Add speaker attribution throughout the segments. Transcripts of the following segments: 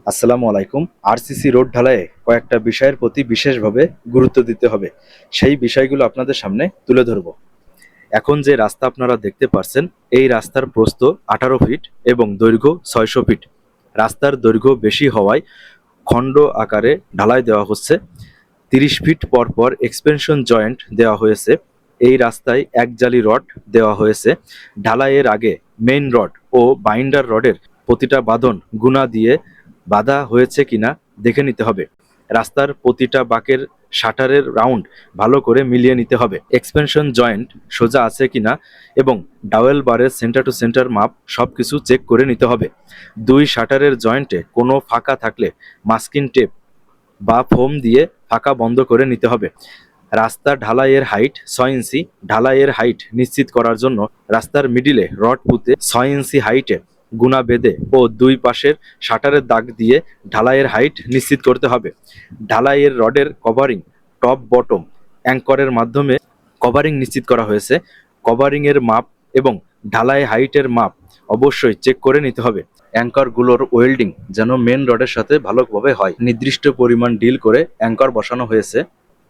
Speaker 1: আসসালামু আলাইকুম। RCC road ঢালাইয়ে কয়েকটা বিষয়ের প্রতি বিশেষভাবে গুরুত্ব দিতে হবে। সেই বিষয়গুলো আপনাদের সামনে তুলে ধরব। এখন যে রাস্তা আপনারা দেখতে পাচ্ছেন, এই রাস্তার প্রস্থ 18 ফিট এবং দৈর্ঘ্য 600 ফিট। রাস্তার দৈর্ঘ্য বেশি হওয়ায় খণ্ড আকারে ঢালাই দেওয়া হচ্ছে। 30 ফিট পর পর এক্সপেনশন জয়েন্ট দেওয়া হয়েছে। এই রাস্তায় এক জালি রড দেওয়া হয়েছে। ঢালাইয়ের আগে মেইন রড ও বাইন্ডার রডের প্রতিটা বাঁধন গুণা দিয়ে বাঁধা হয়েছে কিনা দেখে নিতে হবে। রাস্তার প্রতিটা বাঁকের শাটারের রাউন্ড ভালো করে মিলিয়ে নিতে হবে। এক্সপেনশন জয়েন্ট সোজা আছে কিনা এবং ডাওয়েল বারের সেন্টার টু সেন্টার মাপ সবকিছু চেক করে নিতে হবে। দুই শাটারের জয়েন্টে কোনো ফাঁকা থাকলে মাস্কিং টেপ বা ফোম দিয়ে ফাঁকা বন্ধ করে নিতে হবে। রাস্তা ঢালাইয়ের হাইট 6 ইঞ্চি। ঢালাইয়ের হাইট নিশ্চিত করার জন্য রাস্তার মিডিলে রড পুঁতে 6 ইঞ্চি হাইটে গুণা বেঁধে ও দুই পাশের শাটারের দাগ দিয়ে ঢালাইয়ের হাইট নিশ্চিত করতে হবে। ঢালাইয়ের রডের কভারিং টপ বটম অ্যাঙ্করের মাধ্যমে কভারিং নিশ্চিত করা হয়েছে। কভারিংয়ের মাপ এবং ঢালাই হাইটের মাপ অবশ্যই চেক করে নিতে হবে। অ্যাঙ্করগুলোর ওয়েল্ডিং যেন মেন রডের সাথে ভালোভাবে হয়। নির্দিষ্ট পরিমাণ ডিল করে অ্যাঙ্কর বসানো হয়েছে।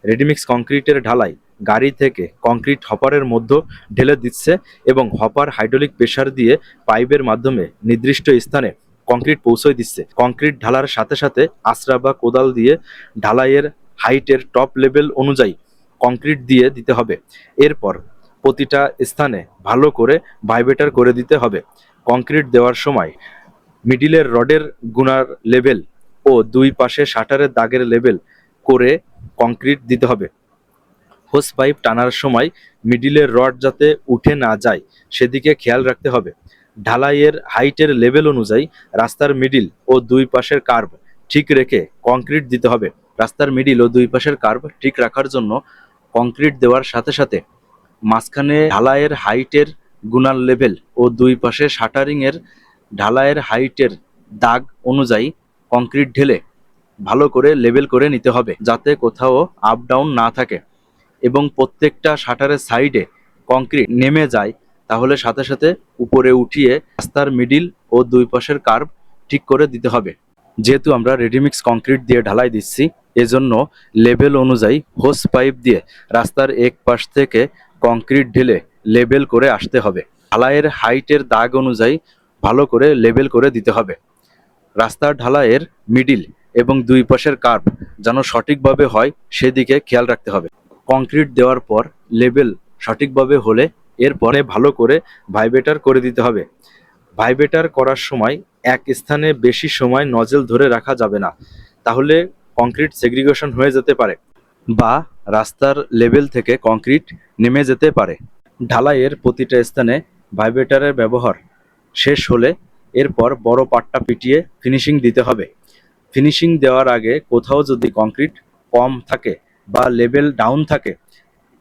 Speaker 1: রেডিমিক্স কংক্রিটের ঢালাই গাড়ি থেকে কংক্রিট হপারের মধ্যে ঢেলে দিচ্ছে এবং হপার হাইড্রোলিক প্রেসার দিয়ে পাইপের মাধ্যমে নির্দিষ্ট স্থানে কংক্রিট পৌঁছে দিচ্ছে। কংক্রিট ঢালার সাথে সাথে আঁচড়া বা কোদাল দিয়ে ঢালাইয়ের হাইটের টপ লেভেল অনুযায়ী কংক্রিট দিয়ে দিতে হবে। এরপর প্রতিটা স্থানে ভালো করে ভাইব্রেটার করে দিতে হবে। কংক্রিট দেওয়ার সময় মিডিলের রডের গুণার লেভেল ও দুই পাশে শাটারের দাগের লেভেল করে কংক্রিট দিতে হবে। হোস পাইপ টানার সময় মিডিলের রড যাতে উঠে না যায় সেদিকে খেয়াল রাখতে হবে। ঢালাইয়ের হাইটের লেভেল অনুযায়ী রাস্তার মিডিল ও দুই পাশের কার্ভ ঠিক রেখে কংক্রিট দিতে হবে। রাস্তার মিডিল ও দুই পাশের কার্ভ ঠিক রাখার জন্য কংক্রিট দেওয়ার সাথে সাথে মাঝখানে ঢালাইয়ের হাইটের গুণার লেভেল ও দুই পাশে শাটারিংয়ের ঢালাইয়ের হাইটের দাগ অনুযায়ী কংক্রিট ঢেলে ভালো করে লেবেল করে নিতে হবে যাতে কোথাও আপ ডাউন না থাকে এবং প্রত্যেকটা শাটারের সাইডে কংক্রিট নেমে যায়, তাহলে সাথে সাথে উপরে উঠিয়ে রাস্তার মিডিল ও দুই পাশের কার্ভ ঠিক করে দিতে হবে। যেহেতু আমরা রেডিমিক্স কংক্রিট দিয়ে ঢালাই দিচ্ছি, এজন্য লেভেল অনুযায়ী হোস পাইপ দিয়ে রাস্তার এক পাশ থেকে কংক্রিট ঢেলে লেবেল করে আসতে হবে। ঢালাইয়ের হাইটের দাগ অনুযায়ী ভালো করে লেবেল করে দিতে হবে। রাস্তার ঢালাইয়ের মিডিল এবং দুই পাশের কার্ভ যেন সঠিকভাবে হয় সেদিকে খেয়াল রাখতে হবে। কংক্রিট দেওয়ার পর লেবেল সঠিকভাবে হলে এরপরে ভালো করে ভাইব্রেটার করে দিতে হবে। ভাইব্রেটার করার সময় এক স্থানে বেশি সময় নজেল ধরে রাখা যাবে না, তাহলে কংক্রিট সেগ্রিগেশন হয়ে যেতে পারে বা রাস্তার লেভেল থেকে কংক্রিট নেমে যেতে পারে। ঢালাইয়ের প্রতিটা স্থানে ভাইব্রেটারের ব্যবহার শেষ হলে এরপর বড় পাটটা পিটিয়ে ফিনিশিং দিতে হবে। ফিনিশিং দেওয়ার আগে কোথাও যদি কংক্রিট কম থাকে বা লেভেল ডাউন থাকে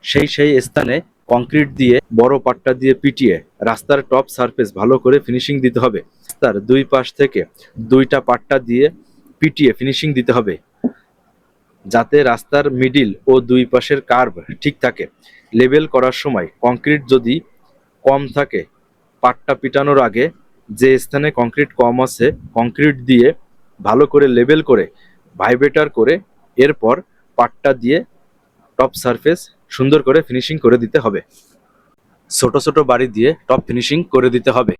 Speaker 1: সেই স্থানে কংক্রিট দিয়ে বড় পাটটা দিয়ে পিটিয়ে রাস্তার টপ সারফেস ভালো করে ফিনিশিং দিতে হবে। রাস্তার দুই পাশ থেকে দুইটা পাটটা দিয়ে পিটিয়ে ফিনিশিং দিতে হবে যাতে রাস্তার মিডিল ও দুই পাশের কার্ভ ঠিক থাকে। লেবেল করার সময় কংক্রিট যদি কম থাকে পাটটা পিটানোর আগে যে স্থানে কংক্রিট কম আছে কংক্রিট দিয়ে ভালো করে লেবেল করে ভাইব্রেটার করে এরপর পাটটা দিয়ে টপ সারফেস সুন্দর করে ফিনিশিং করে দিতে হবে। ছোট ছোট বাড়ি দিয়ে টপ ফিনিশিং করে দিতে হবে।